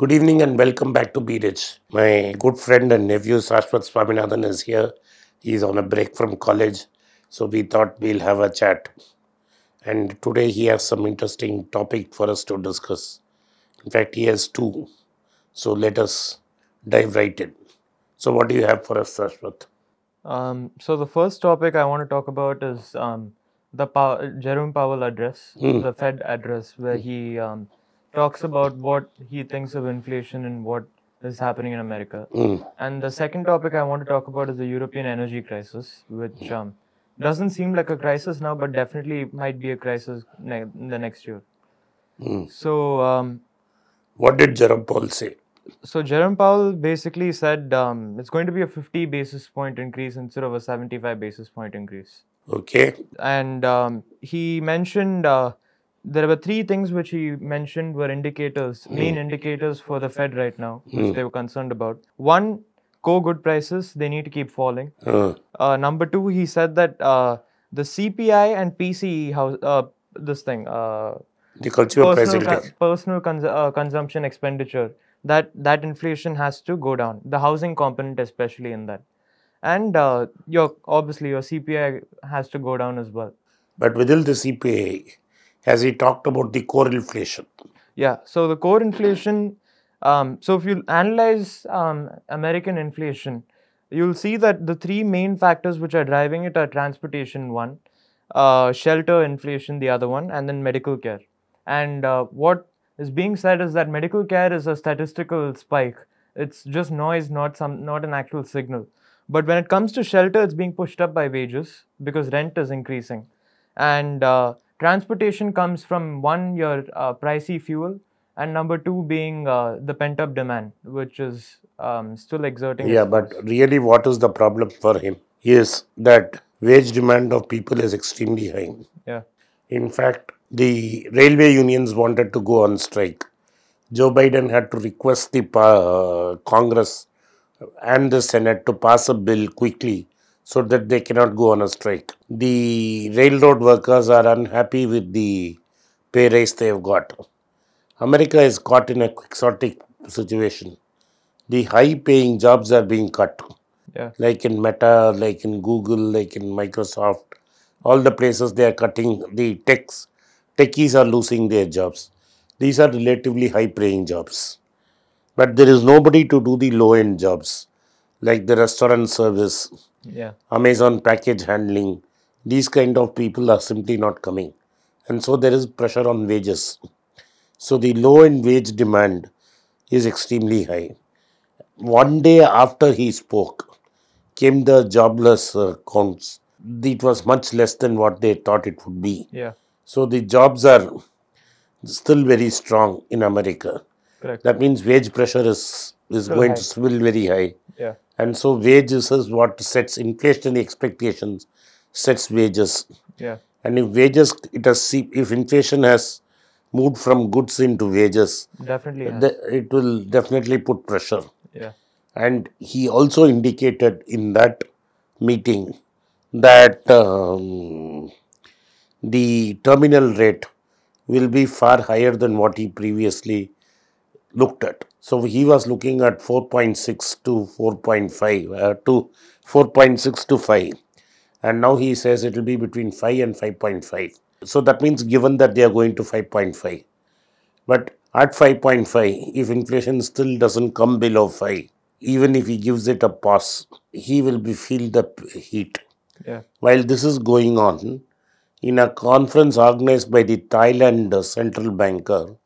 Good evening and welcome back to Be Rich. My good friend and nephew Saraswat Swaminathan is here. He's on a break from college, so we thought we'll have a chat. And today he has some interesting topic for us to discuss. In fact, he has two. So let us dive right in. So what do you have for us, Saraswat? So the first topic I want to talk about is the Jerome Powell address, the Fed address, where he talks about what he thinks of inflation and what is happening in America. And the second topic I want to talk about is the European energy crisis, which doesn't seem like a crisis now, but definitely might be a crisis in the next year. So What did Jerome Powell say? So Jerome Powell basically said it's going to be a 50 basis point increase instead of a 75 basis point increase. Okay. And he mentioned there were three things which he mentioned were indicators, main indicators for the Fed right now, which they were concerned about. One, core good prices, they need to keep falling. Number two, he said that the CPI and PCE, The consumer price index. personal consumption expenditure, that inflation has to go down. The housing component, especially in that, and your CPI has to go down as well. But within the CPA, has he talked about the core inflation? Yeah. So the core inflation. So if you analyze American inflation, you'll see that the three main factors which are driving it are transportation, one, shelter inflation, the other one, and then medical care. And what is being said is that medical care is a statistical spike. It's just noise, not an actual signal. But when it comes to shelter, it's being pushed up by wages because rent is increasing. And transportation comes from one, your pricey fuel, and number two being the pent-up demand, which is still exerting. Yeah, but really what is the problem for him is that wage demand of people is extremely high. Yeah. In fact, the railway unions wanted to go on strike. Joe Biden had to request the Congress and the Senate to pass a bill quickly so that they cannot go on a strike. The railroad workers are unhappy with the pay raise they have got. America is caught in a quixotic situation. The high paying jobs are being cut. Yeah. Like in Meta, like in Google, like in Microsoft, all the places they are cutting, the techies are losing their jobs. These are relatively high paying jobs. But there is nobody to do the low end jobs, like the restaurant service, Yeah. Amazon package handling. These kind of people are simply not coming. And so there is pressure on wages. So the low end wage demand is extremely high. One day after he spoke, came the jobless counts. It was much less than what they thought it would be. Yeah. So the jobs are still very strong in America. Correct. That means wage pressure is going to still very high. Yeah. And so wages is what sets inflation expectations, sets wages. Yeah. And if wages, if inflation has moved from goods into wages, Definitely. it will definitely put pressure. Yeah. And he also indicated in that meeting that the terminal rate will be far higher than what he previously looked at. So he was looking at 4.6 to 4.5 to 4.6 to 5. And now he says it will be between 5 and 5.5. So that means given that they are going to 5.5. But at 5.5, if inflation still doesn't come below 5, even if he gives it a pause, he will feel the heat. Yeah. While this is going on, in a conference organized by the Thailand central banker,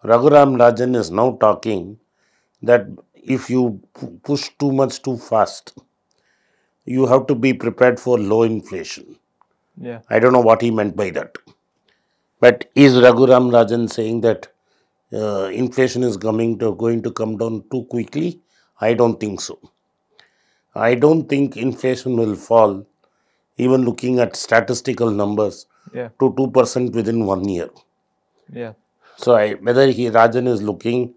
Raghuram Rajan is now talking that if you push too much too fast, you have to be prepared for low inflation. Yeah. I don't know what he meant by that. But is Raghuram Rajan saying that inflation is going to come down too quickly? I don't think so. I don't think inflation will fall, even looking at statistical numbers, Yeah. to 2% within 1 year. Yeah. So whether Rajan is looking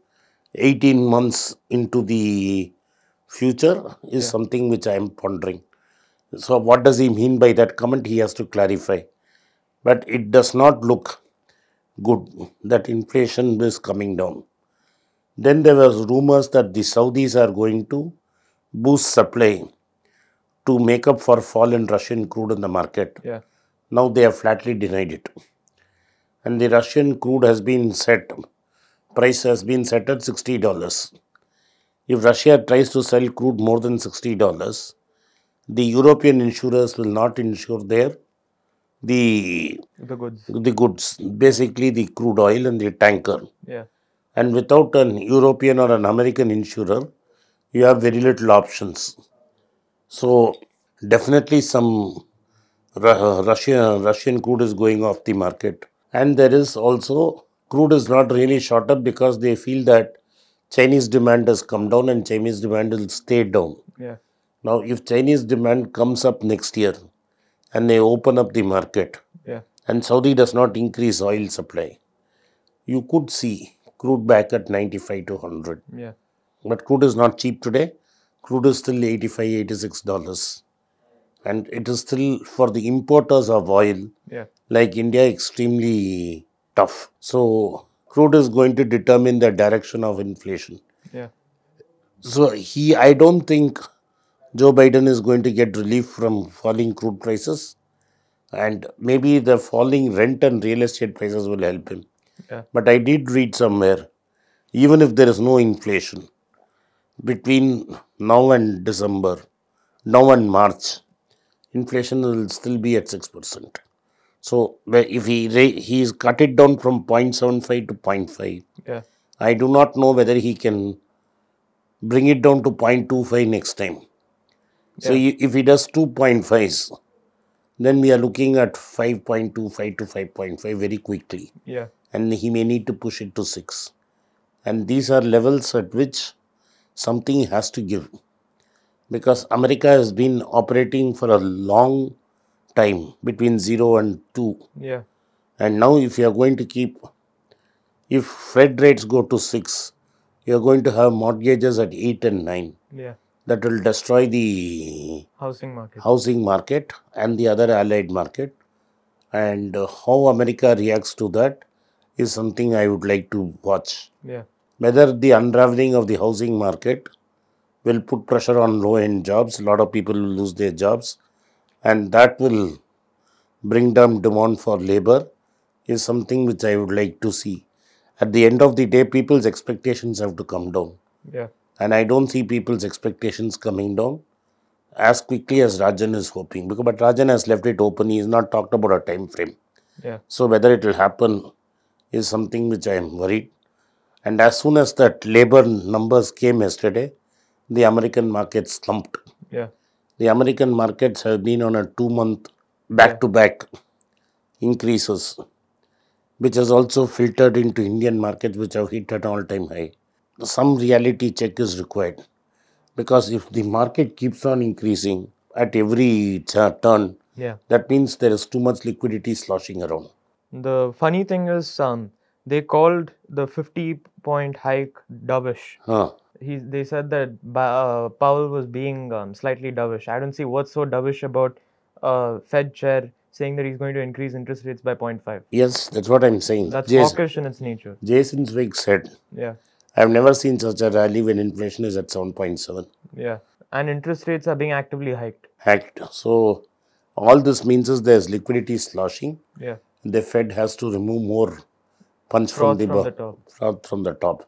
18 months into the future is something which I am pondering. So what does he mean by that comment? He has to clarify. But it does not look good that inflation is coming down. Then there was rumors that the Saudis are going to boost supply to make up for fall in Russian crude in the market. Yeah. Now they have flatly denied it. And the Russian crude has been set, price has been set at $60. If Russia tries to sell crude more than $60, the European insurers will not insure the The goods. the goods, basically the crude oil and the tanker. Yeah. And without an European or an American insurer, you have very little options. So definitely some Russian crude is going off the market. And there is also crude is not really short up because they feel that Chinese demand has come down and Chinese demand will stay down. Yeah. Now, if Chinese demand comes up next year and they open up the market Yeah. and Saudi does not increase oil supply, you could see crude back at 95 to 100. Yeah. But crude is not cheap today. Crude is still $85, $86. And it is still for the importers of oil Yeah. like India extremely tough. So crude is going to determine the direction of inflation. Yeah. So I don't think Joe Biden is going to get relief from falling crude prices, and maybe the falling rent and real estate prices will help him. Yeah. But I did read somewhere, even if there is no inflation between now and December, now and March, inflation will still be at 6%. So if he's cut it down from 0.75 to 0.5, Yeah. I do not know whether he can bring it down to 0.25 next time. So Yeah. if he does 2.5s, then we are looking at 5.25 to 5.5 very quickly. Yeah. And he may need to push it to 6. And these are levels at which something has to give. Because America has been operating for a long time between 0 and 2. Yeah. And now if you are going to if Fed rates go to 6, you are going to have mortgages at 8 and 9. Yeah. That will destroy the Housing market market. and the other allied market. And how America reacts to that is something I would like to watch. Yeah. Whether the unraveling of the housing market will put pressure on low-end jobs, a lot of people will lose their jobs, and that will bring down demand for labor is something which I would like to see. At the end of the day, people's expectations have to come down. Yeah. And I don't see people's expectations coming down as quickly as Rajan is hoping. But Rajan has left it open. He has not talked about a time frame. Yeah. So whether it will happen is something which I am worried. And as soon as that labor numbers came yesterday, the American market slumped. Yeah. The American markets have been on a 2-month back-to-back increases, which has also filtered into Indian markets, which have hit an all-time high. Some reality check is required, because if the market keeps on increasing at every turn, Yeah. that means there is too much liquidity sloshing around. The funny thing is, they called the 50-point hike dovish. Huh. They said that Powell was being slightly dovish. I don't see what's so dovish about Fed chair saying that he's going to increase interest rates by 0.5. Yes, that's what I'm saying. That's hawkish in its nature. Jason Zweig said, Yeah. I've never seen such a rally when inflation is at 7.7. Yeah. And interest rates are being actively hiked. So all this means is there's liquidity sloshing. Yeah. The Fed has to remove more punch Froth from from the top. froth from the top.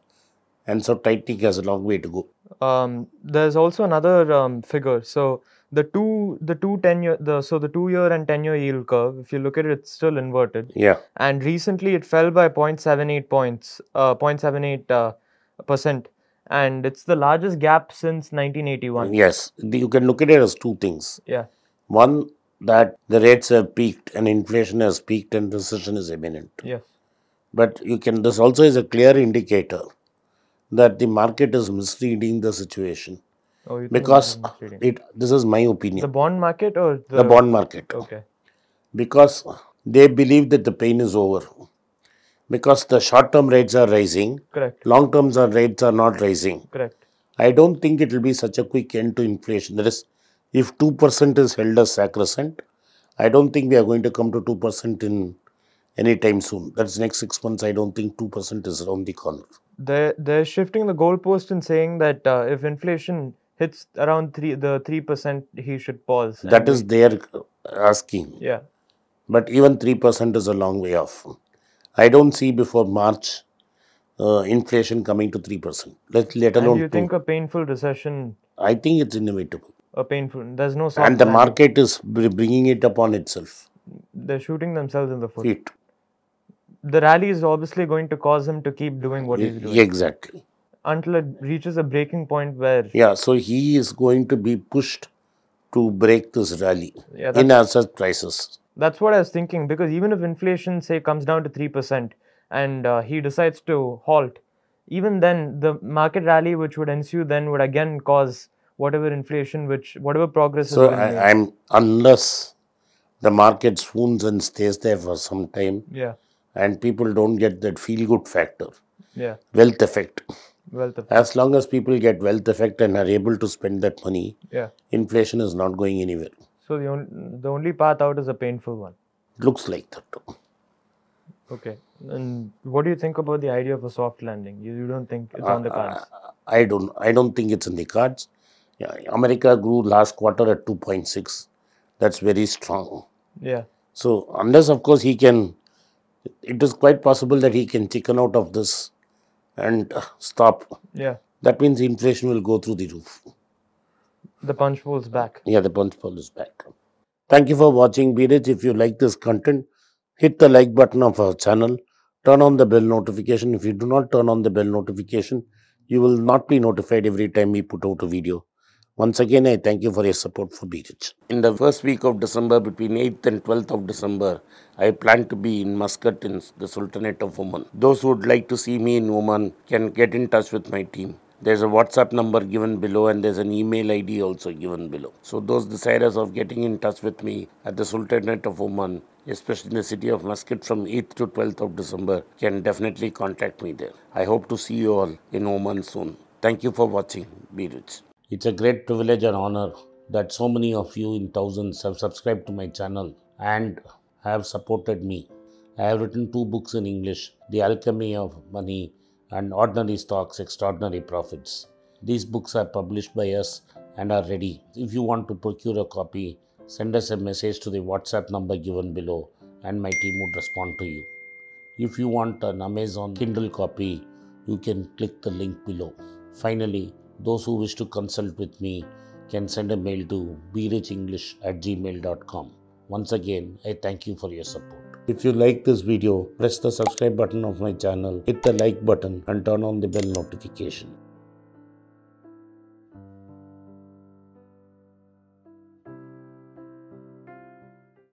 And so tightening has a long way to go. There's also another figure. So the 2-year and 10-year yield curve, if you look at it, it's still inverted. Yeah. And recently it fell by 0.78 points, 0.78%. And it's the largest gap since 1981. Yes. You can look at it as two things. Yeah. One, that the rates have peaked and inflation has peaked and recession is imminent. Yes. But this also is a clear indicator that the market is misreading the situation. Oh, you think Because it's misleading? this is my opinion. The bond market or The bond market. Okay. Because they believe that the pain is over. Because the short-term rates are rising, Correct. long-term rates are not rising. Correct. I don't think it will be such a quick end to inflation. That is, if 2% is held as sacrosanct, I don't think we are going to come to 2% in anytime soon. That's next 6 months. I don't think 2% is around the corner. They're shifting the goalpost and saying that if inflation hits around 3%, he should pause and That is wait. their asking. Yeah. But even 3% is a long way off. I don't see before March inflation coming to 3%, let And alone you 2. think a painful recession, I think it's inevitable. there's no And soft the landing. market is bringing it upon itself. They're shooting themselves in the foot. Feet. The rally is obviously going to cause him to keep doing what he's doing Exactly. until it reaches a breaking point where, Yeah, so he is going to be pushed to break this rally yeah, in asset prices. that's what I was thinking. Because even if inflation, say, comes down to 3% and he decides to halt, even then the market rally which would ensue then would again cause whatever progress has So been made. I'm unless the market swoons and stays there for some time, Yeah, and people don't get that feel good factor, yeah, wealth effect. wealth effect. As long as people get wealth effect and are able to spend that money, Yeah. inflation is not going anywhere. So the only path out is a painful one. Looks like that. Okay. And what do you think about the idea of a soft landing? You don't think it's on the cards? I don't think it's in the cards. Yeah, America grew last quarter at 2.6. That's very strong. Yeah. So unless of course he can, it is quite possible that he can chicken out of this and stop. Yeah. That means inflation will go through the roof. The punch bowl's back. Yeah, the punch bowl is back. Thank you for watching, Biraj. If you like this content, hit the like button of our channel. Turn on the bell notification. If you do not turn on the bell notification, you will not be notified every time we put out a video. Once again, I thank you for your support for Biraj. In the first week of December, between 8th and 12th of December, I plan to be in Muscat in the Sultanate of Oman. Those who would like to see me in Oman can get in touch with my team. There's a WhatsApp number given below and there's an email ID also given below. So those desirous of getting in touch with me at the Sultanate of Oman, especially in the city of Muscat from 8th to 12th of December, can definitely contact me there. I hope to see you all in Oman soon. Thank you for watching. Be rich. It's a great privilege and honor that so many of you in thousands have subscribed to my channel and have supported me. I have written 2 books in English, The Alchemy of Money and Ordinary Stocks, Extraordinary Profits. These books are published by us and are ready. If you want to procure a copy, send us a message to the WhatsApp number given below and my team would respond to you. If you want an Amazon Kindle copy, you can click the link below. Finally, those who wish to consult with me can send a mail to berichenglish@gmail.com. Once again, I thank you for your support. If you like this video, press the subscribe button of my channel, hit the like button and turn on the bell notification.